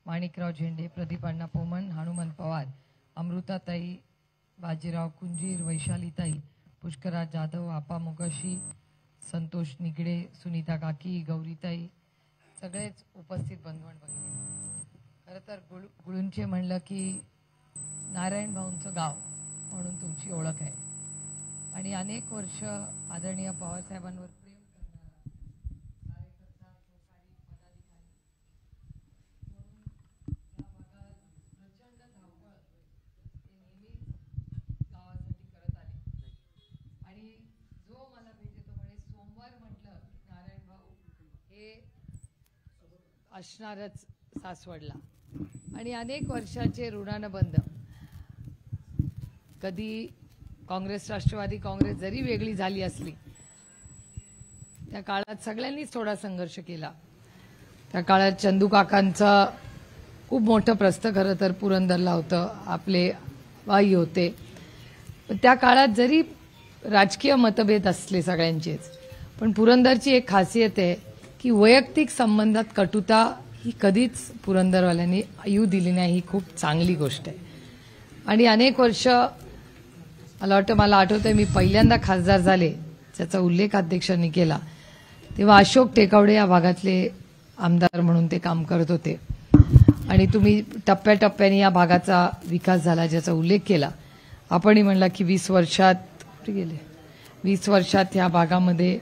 माणिकराव झेंडे, प्रदीप अण्णा पोमन, हनुमंत पवार, अमृताताई, बाजीराव कुंजीर, वैशालीताई, पुष्कराज जाधव, आपा मोकाशी, संतोष निगडे, सुनीता काकी, गौरीताई, सगळेच उपस्थित बंधू आणि भगिनी. खरं तर गुळूंचे म्हणलं की नारायण भाऊंचं गाव म्हणून तुमची ओळख आहे आणि अनेक वर्ष आदरणीय पवारसाहेबांवर प्रेम करणारा कार्यकर्ता, सहकारी, पदाधिकारी म्हणून या भागात प्रचंड धावपळ ते नेहमीच गावासाठी करत आले. आणि जो मला भेटे तो म्हणे सोमवार म्हटलं की नारायण भाऊ हे असणारच सासवडला. आणि अनेक वर्षाचे ऋणानुबंध. कधी काँग्रेस, राष्ट्रवादी काँग्रेस जरी वेगळी झाली असली त्या काळात सगळ्यांनीच थोडा संघर्ष केला. त्या काळात चंदू काकांचा खूप मोठं प्रस्थ खरं तर पुरंदरला होतं, आपले बाई होते. पण त्या काळात जरी राजकीय मतभेद असले सगळ्यांचेच, पण पुरंदरची एक खासियत आहे की वैयक्तिक संबंधात कटुता ही कधीच पुरंदरवाल्यांनी येऊ दिली नाही. ही खूप चांगली गोष्ट आहे. आणि अनेक वर्ष मला आठवतंय मी पहिल्यांदा खासदार झाले, ज्याचा उल्लेख अध्यक्षांनी केला, तेव्हा अशोक टेकवडे या भागातले आमदार म्हणून ते काम करत होते. आणि तुम्ही टप्प्याटप्प्याने या भागाचा विकास झाला ज्याचा उल्लेख केला. आपणही म्हणला की 20 वर्षात ह्या भागामध्ये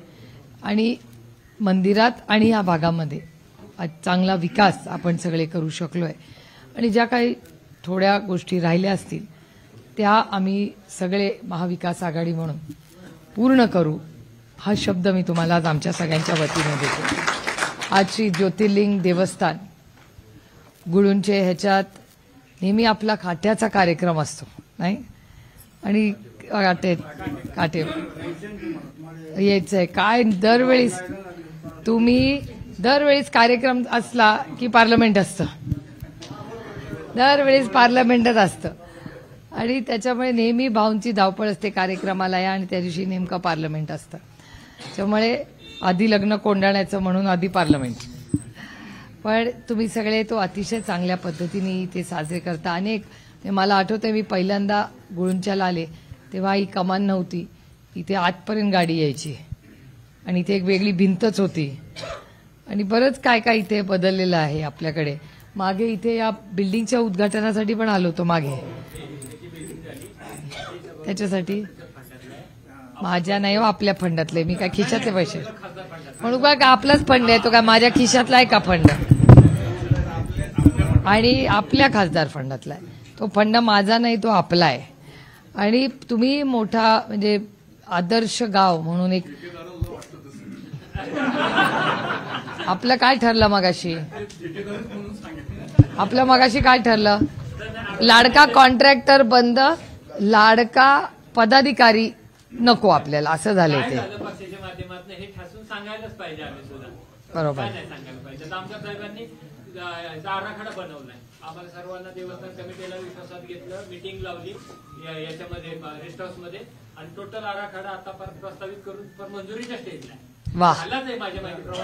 आणि मंदिरात आणि ह्या भागामध्ये चांगला विकास आपण सगळे करू शकलोय. आणि ज्या काही थोड्या गोष्टी राहिल्या असतील त्या आम्ही सगळे महाविकास आघाडी म्हणून पूर्ण करू, हा शब्द मी तुम्हाला आज आमच्या सगळ्यांच्या वतीने देतो. आज श्री ज्योतिर्लिंग देवस्थान गुळूंचे ह्याच्यात नेहमी आपला काट्याचा कार्यक्रम असतो नाही, आणि काटे यायचंय काय दरवेळीच कार्यक्रम असला की पार्लमेंट असतं, दरवेळेस पार्लमेंटच असतं. आणि त्याच्यामुळे नेहमी भाऊंची धावपळ असते कार्यक्रमाला या, आणि त्या दिवशी नेमकं पार्लमेंट असतं. त्यामुळे आधी लग्न कोंडाण्याचं म्हणून आधी पार्लमेंट. पण तुम्ही सगळे तो अतिशय चांगल्या पद्धतीने ते साजरे करता. अनेक मला आठवतंय मी पहिल्यांदा गुळूंच्याला आले तेव्हा ही कमान नव्हती, इथे आतपर्यंत गाडी यायची आणि इथे एक वेगळी भिंतच होती. आणि बरंच काय काय इथे बदललेलं आहे आपल्याकडे. मागे इथे या बिल्डिंगच्या उद्घाटनासाठी पण आलो होतो मागे, त्याच्यासाठी माझ्या नाही हो, आपल्या फंडातले. मी काय खिशातले पैसे म्हणू का आपलाच फंड आहे तो, काय माझ्या खिशातला आहे का फंड? आणि आपल्या खासदार फंडातला आहे तो. फंड माझा नाही, तो आपला आहे. आणि तुम्ही मोठा म्हणजे आदर्श गाव म्हणून एक आपलं काय ठरलं मगाशी? आपलं मगाशी काय ठरलं? लाडका कॉन्ट्रॅक्टर बंद, लाडका पदाधिकारी नको आपल्याला, असं झालंय ते. बरोबर. आमच्या साहेबांनी आराखडा बनवलाय, आम्हाला सर्वांना देवस्थान कमिटीला विश्वासात घेतलं, मीटिंग लावली याच्यामध्ये रेस्ट हाऊस मध्ये, आणि टोटल आराखडा आता प्रस्तावित करून मंजुरीच्या स्टेजला. वाह.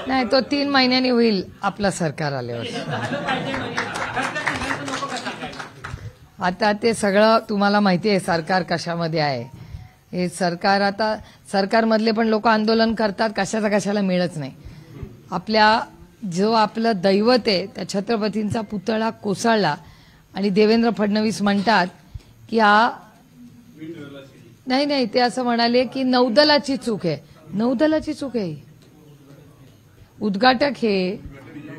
नाही, तो 3 महिन्यांनी होईल आपलं सरकार आल्यावर. आता ते सगळं तुम्हाला माहिती आहे सरकार कशामध्ये आहे. हे सरकार आता सरकारमधले पण लोक आंदोलन करतात, कशाला मिळत नाही. जो आपलं दैवत आहे त्या छत्रपतींचा पुतळा कोसळला आणि देवेंद्र फडणवीस म्हणतात की हा नाही, ते असं म्हणाले की नौदलाची चूक आहे. नौदलाची चूक आहे. उद्घाटक हे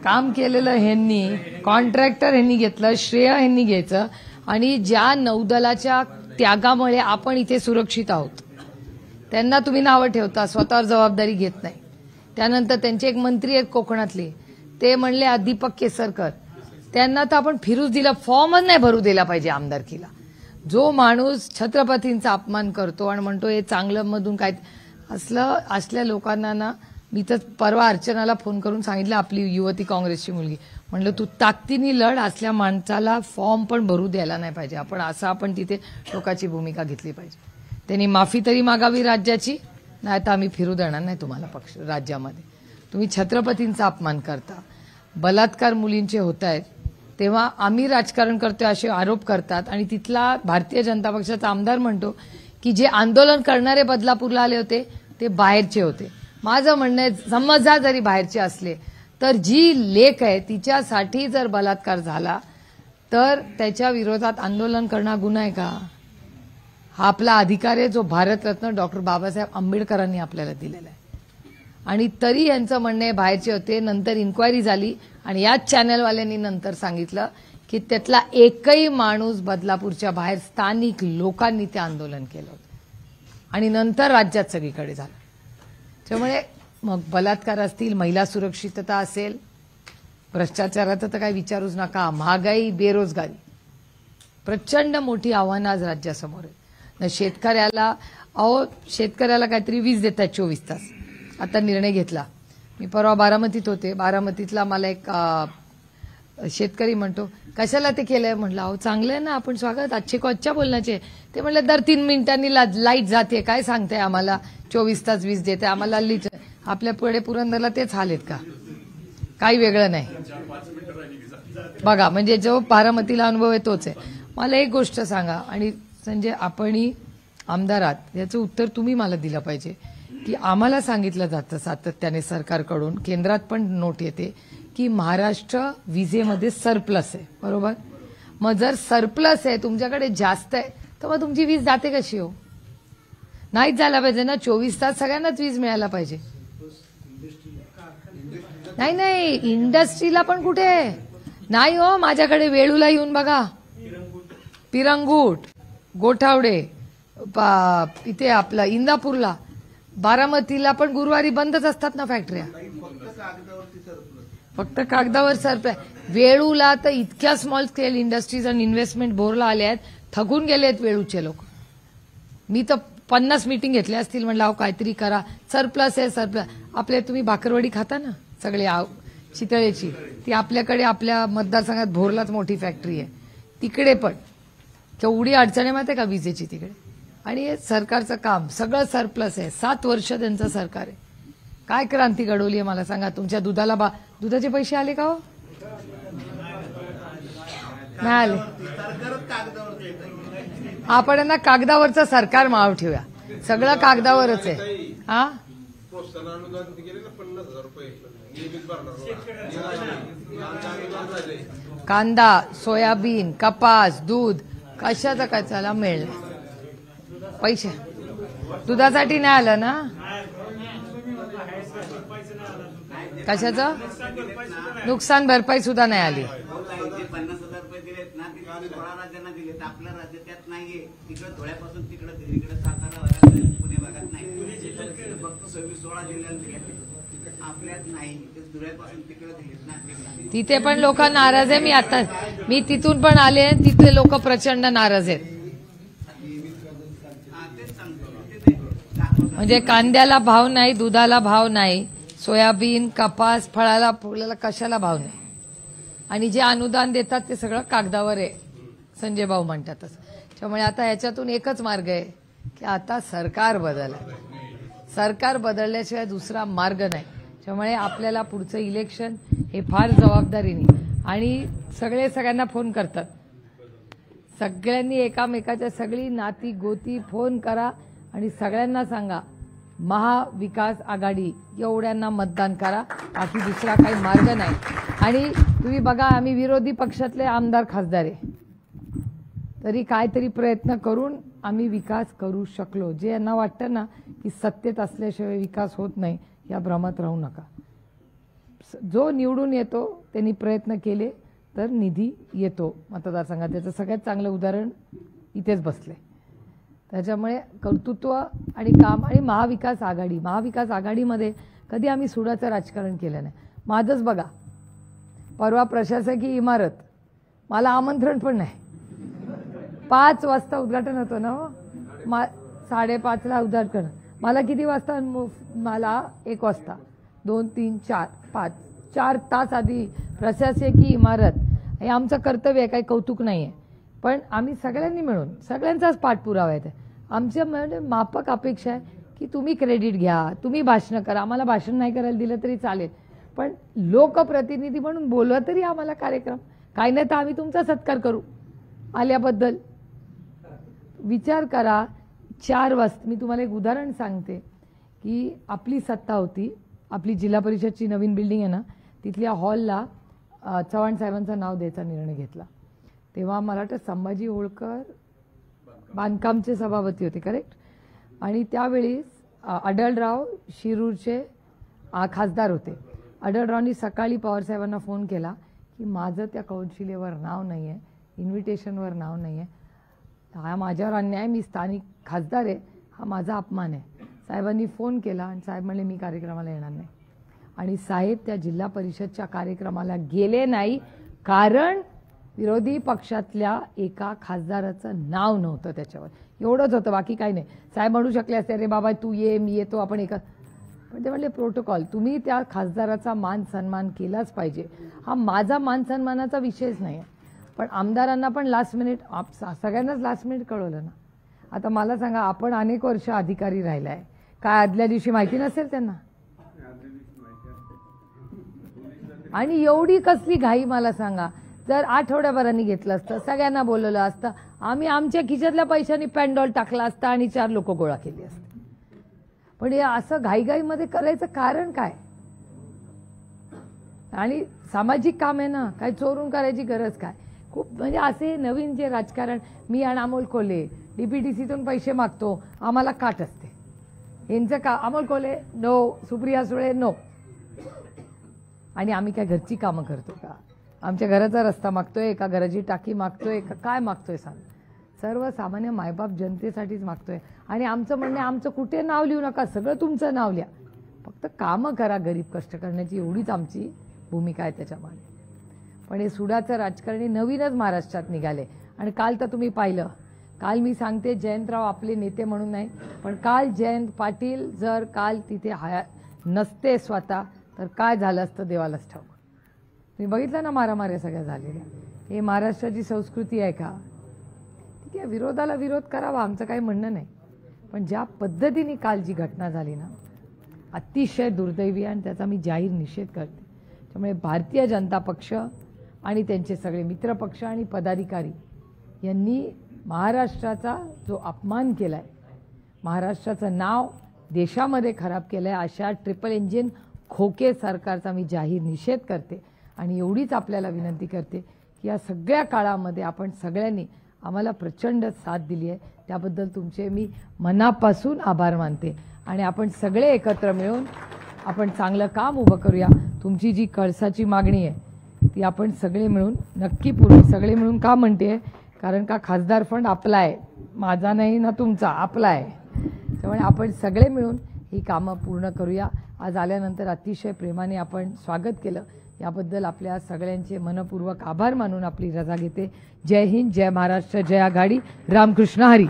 काम केलेलं ह्यांनी, कॉन्ट्रॅक्टर ह्यांनी घेतलं, श्रेय ह्यांनी घ्यायचं. आणि ज्या नौदलाच्या त्यागामुळे आपण इथे सुरक्षित आहोत त्यांना तुम्ही नावं ठेवता, स्वतःवर जबाबदारी घेत नाही. त्यानंतर त्यांचे एक मंत्री आहेत कोकणातले, ते म्हणले दीपक केसरकर, त्यांना तर आपण फिरूच दिला, फॉर्मच नाही भरू दिला पाहिजे आमदारकीला. जो माणूस छत्रपतींचा अपमान करतो आणि म्हणतो हे चांगलं मधून काय, असल्या लोकांना ना. मी तर परवा अर्चनाला फोन करून सांगितलं, आपली युवती काँग्रेसची मुलगी, म्हणलं तू ताकदीने लढ, असल्या माणसाला फॉर्म पण भरू द्यायला नाही पाहिजे आपण तिथे लोकांची भूमिका घेतली पाहिजे. त्यांनी माफी तरी मागावी राज्याची, नाही तर आम्ही फिरू देणार नाही तुम्हाला पक्ष राज्यामध्ये. तुम्ही छत्रपतींचा अपमान करता, बलात्कार मुलींचे होत आहेत, तेव्हा आम्ही राजकारण करतोय असे आरोप करतात आणि तिथला भारतीय जनता पक्षाचा आमदार म्हणतो की जे आंदोलन करणारे बदलापूरला आले होते ते बाहेरचे होते. माझं म्हणणं आहे, समजा जरी बाहेरचे असले तर जी लेक आहे तिच्यासाठी जर बलात्कार झाला तर त्याच्या विरोधात आंदोलन करणं गुन्हा आहे का? हा आपला अधिकार आहे जो भारतरत्न डॉक्टर बाबासाहेब आंबेडकरांनी आपल्याला दिलेला आहे. आणि तरी यांचं म्हणणं आहे बाहेरचे होते. नंतर इन्क्वायरी झाली आणि याच चॅनलवाल्यांनी नंतर सांगितलं की त्यातला एकही माणूस बदलापूरच्या बाहेर स्थानिक लोकांनी ते आंदोलन केलं होतं आणि नंतर राज्यात सगळीकडे झालं. त्यामुळे मग बलात्कार असतील, महिला सुरक्षितता असेल, भ्रष्टाचाराचं तर काही विचारूच नका, महागाई, बेरोजगारी, प्रचंड मोठी आव्हानं आज राज्यासमोर आहेत. शेतकऱ्याला काहीतरी वीज देतात 24 तास. आता निर्णय घेतला. मी परवा बारामतीत होते. बारामतीतला मला एक शेतकरी म्हणतो कशाला ते केलंय. म्हटलं अहो चांगलं आहे ना, आपण स्वागत, अच्छे को अच्छा बोलण्याचे. ते म्हणलं दर 3 मिनिटांनी लाईट जाते, काय सांगताय आम्हाला 24 तास वीज देते आम्हाला. आपल्या पुढे पुरंदरला तेच हाल आहेत का? काही वेगळं नाही बघा. म्हणजे जो बारामतीला अनुभव आहे तोच आहे. मला एक गोष्ट सांगा, आणि संजय आपणही आमदार आहात, याचं उत्तर तुम्ही मला दिलं पाहिजे की आम्हाला सांगितलं जातं सातत्याने सरकारकडून, केंद्रात पण नोट येते की महाराष्ट्र विजेमध्ये सरप्लस आहे, बरोबर? मग जर सरप्लस आहे, तुमच्याकडे जास्त आहे, तर मग तुमची वीज जाते कशी हो? नाहीच झाला पाहिजे ना. 24 तास सगळ्यांनाच वीज मिळायला पाहिजे. नाही, इंडस्ट्रीला पण कुठे नाही हो. माझ्याकडे वेळूला येऊन बघा, पिरंगूट, गोठावडे, इथे आपलं इंदापूरला, बारामतीला पण गुरुवारी बंदच असतात ना फॅक्टऱ्या. फक्त कागदावर सरप्लस. वेळूला तर इतक्या स्मॉल स्केल इंडस्ट्रीज आणि इन्व्हेस्टमेंट बोरला आल्या आहेत, थकून गेले आहेत वेळूचे लोक. मी तर 50 मीटिंग घेतल्या असतील. म्हणलं अहो काहीतरी करा, सरप्लस आहे सरप्लस. आपल्या तुम्ही भाकरवडी खाता ना सगळे चितळेची, ती आपल्याकडे आपल्या मतदारसंघात भोरलाच मोठी फॅक्टरी आहे. तिकडे पण केवढी अडचण आहे माहिती आहे का विजेची तिकडे. आणि हे सरकारचं काम सगळं सरप्लस आहे. 7 वर्ष त्यांचं सरकार आहे. काय क्रांती घडवली आहे मला सांगा. तुमच्या दुधाचे पैसे आले का हो? नाही आले. आपण यांना कागदावरचं सरकार माव ठेवूया. सगळं कागदावरच आहे. हा, कांदा, सोयाबीन, कपास, दूध, कशाचा कशाला मिळणार पैसे? दुधासाठी नाही आलं ना. कशाचं नुकसान भरपाई सुद्धा नाही आली. 50,000 रुपये दिलेत ना, ते 16 राज्यांना दिलेत. आपल्या राज्य त्यात नाहीये. तिकडे धुळ्यापासून तिकडे सातारा भागात, पुणे भागात नाही. फक्त 16 जिल्ह्यात दिलेत. आपल्यात नाही. धुळ्यापासून तिकडे दिलेत ना. तिथे पण लोक नाराज आहे. मी तिथून पण आले, तिथले लोक प्रचंड नाराज आहेत. म्हणजे कांद्याला भाव नाही, दुधाला भाव नाही, सोयाबीन, कपास, फळाला फुलाला कशाला भाव नाही. आणि जे अनुदान देतात ते सगळं कागदावर आहे, संजय भाऊ म्हणतातच. त्यामुळे आता याच्यातून एकच मार्ग आहे की आता सरकार बदला. सरकार बदलल्याशिवाय दुसरा मार्ग नाही. त्यामुळे आपल्याला पुढचं इलेक्शन हे फार जबाबदारीने, आणि सगळ्यांना फोन करतात. सगळ्यांनी एकामेकाच्या सगळी नाती गोती फोन करा आणि सगळ्यांना सांगा महाविकास आघाडी एवढ्यांना मतदान करा, बाकी दुसरा काही मार्ग नाही. आणि तुम्ही बघा, आम्ही विरोधी पक्षातले आमदार खासदार आहे, तरी काहीतरी प्रयत्न करून आम्ही विकास करू शकलो. जे यांना वाटतं ना की सत्तेत असल्याशिवाय विकास होत नाही, या भ्रमात राहू नका. जो निवडून येतो त्यांनी प्रयत्न केले तर निधी येतो मतदारसंघात. त्याचं सगळ्यात चांगलं उदाहरण इथेच बसले. त्याच्यामुळे कर्तृत्व आणि काम. आणि महाविकास आघाडीमध्ये कधी आम्ही सुडाचं राजकारण केलं नाही. माझंच बघा, परवा प्रशासकीय इमारत, मला आमंत्रण पण नाही. 5 वाजता उद्घाटन होतं ना, 5:30ला उद्घाटन. मला किती वाजता? मला 1 वाजता, 2, 3, 4, 5, 4 तास आधी प्रशासकीय इमारत. हे आमचं कर्तव्य आहे, काही कौतुक नाही आहे. पण आम्ही सगळ्यांनी मिळून, सगळ्यांचाच पाठपुरावा आहे. आमच्या माफक अपेक्षा आहे की तुम्ही क्रेडिट घ्या, तुम्ही भाषणं करा. आम्हाला भाषण नाही करायला दिलं तरी चालेल, पण लोकप्रतिनिधी म्हणून बोलवा तरी आम्हाला कार्यक्रम. काही नाही तर आम्ही तुमचा सत्कार करू आल्याबद्दल. विचार करा, 4 वाजता मी तुम्हाला एक उदाहरण सांगते की आपली सत्ता होती, आपली जिल्हा परिषदची नवीन बिल्डिंग आहे ना, तिथल्या हॉलला चव्हाण साहेबांचं नाव द्यायचा निर्णय घेतला. तेव्हा मला वाटतं संभाजी होळकर बांधकामचे सभापती होते, करेक्ट. आणि त्यावेळी आढळराव शिरूरचे खासदार होते. आढळरावनी सकाळी पवारसाहेबांना फोन केला की माझं त्या कौन्सिलेवर नाव नाही आहे, इन्व्हिटेशनवर नाव नाही आहे, हा माझ्यावर अन्याय, मी स्थानिक खासदार आहे, हा माझा अपमान आहे. साहेबांनी फोन केला आणि साहेब म्हणले मी कार्यक्रमाला येणार नाही. आणि साहेब त्या जिल्हा परिषदच्या कार्यक्रमाला गेले नाही, कारण विरोधी पक्षातल्या एका खासदाराचं नाव नव्हतं त्याच्यावर. एवढंच होतं, बाकी काही नाही. साहेब म्हणू शकले असते अरे बाबा तू ये मी येतो आपण एका, पण ते म्हणले प्रोटोकॉल, तुम्ही त्या खासदाराचा मान सन्मान केलाच पाहिजे. हा माझा मान सन्मानाचा विषयच नाही आहे, पण आमदारांना पण लास्ट मिनिट, सगळ्यांनाच लास्ट मिनिट कळवलं ना. आता मला सांगा, आपण अनेक वर्ष अधिकारी राहिलाय, काय आदल्या दिवशी माहिती नसेल त्यांना? आणि एवढी कसली घाई मला सांगा. जर आठवड्याभरांनी घेतलं असतं, सगळ्यांना बोलवलं असतं, आम्ही आमच्या खिशातल्या पैशांनी पॅन्डॉल टाकला असता आणि 4 लोक गोळा केली असते. पण हे असं घाईघाईमध्ये करायचं कारण काय? आणि सामाजिक काम आहे ना, काय चोरून करायची गरज काय? खूप म्हणजे असे नवीन जे राजकारण, मी आणि अमोल कोल्हे डीपीटीसीतून पैसे मागतो, आम्हाला काट असते. यांचं का अमोल कोल्हे नो, सुप्रिया सुळे नो. आणि आम्ही काय घरची कामं करतो का? आमच्या घराचा रस्ता मागतोय का, घराची टाकी मागतोय का, काय मागतोय सांग? सर्वसामान्य मायबाप जनतेसाठीच मागतोय. आणि आमचं म्हणणं, आमचं कुठे नाव लिहू नका, सगळं तुमचं नाव लिहा, फक्त कामं करा, गरीब कष्ट करण्याची, एवढीच आमची भूमिका आहे त्याच्यामागे. पण हे सुडाचं राजकारणी नवीनच महाराष्ट्रात निघाले. आणि काल तर तुम्ही पाहिलं, काल मी सांगते जयंतराव आपले नेते म्हणून नाही, पण काल जयंत पाटील जर काल तिथे नसते स्वतः, तर काय झालं असतं देवालाच ठाऊक. तुम्ही बघितलं ना मारामाऱ्या सगळ्या झालेल्या. हे महाराष्ट्राची संस्कृती आहे का? ठीक आहे, विरोधाला विरोध करावा, आमचं काही म्हणणं नाही, पण ज्या पद्धतीने काल जी घटना झाली ना, अतिशय दुर्दैवी, आणि त्याचा मी जाहीर निषेध करते. त्यामुळे भारतीय जनता पक्ष आणि त्यांचे सगळे मित्रपक्ष आणि पदाधिकारी यांनी महाराष्ट्राचा जो अपमान केला आहे, महाराष्ट्राचं नाव देशामध्ये खराब केलं आहे, अशा ट्रिपल इंजिन खोके सरकारचा मी जाहीर निषेध करते. आणि एवढीच आपल्याला विनंती करते की या सगळ्या काळामध्ये आपण सगळ्यांनी आम्हाला प्रचंड साथ दिली आहे, त्याबद्दल तुमचे मी मनापासून आभार मानते. आणि आपण सगळे एकत्र मिळून आपण चांगलं काम उभं करूया. तुमची जी कळसाची मागणी आहे ती आपण सगळे मिळून नक्की पूर्ण, सगळे मिळून का म्हणते, कारण का खासदार फंड आपला आहे, माझा नाही ना तुमचा, आपला आहे. त्यामुळे आपण सगळे मिळून ही कामं पूर्ण करूया. आज आल्यानंतर अतिशय प्रेमाने आपण स्वागत केलं, याबद्दल आपल्या सगळ्यांचे मनपूर्वक आभार मानून आपली रजा घेते. जय हिंद, जय महाराष्ट्र, जय आघाडी, रामकृष्ण हरी.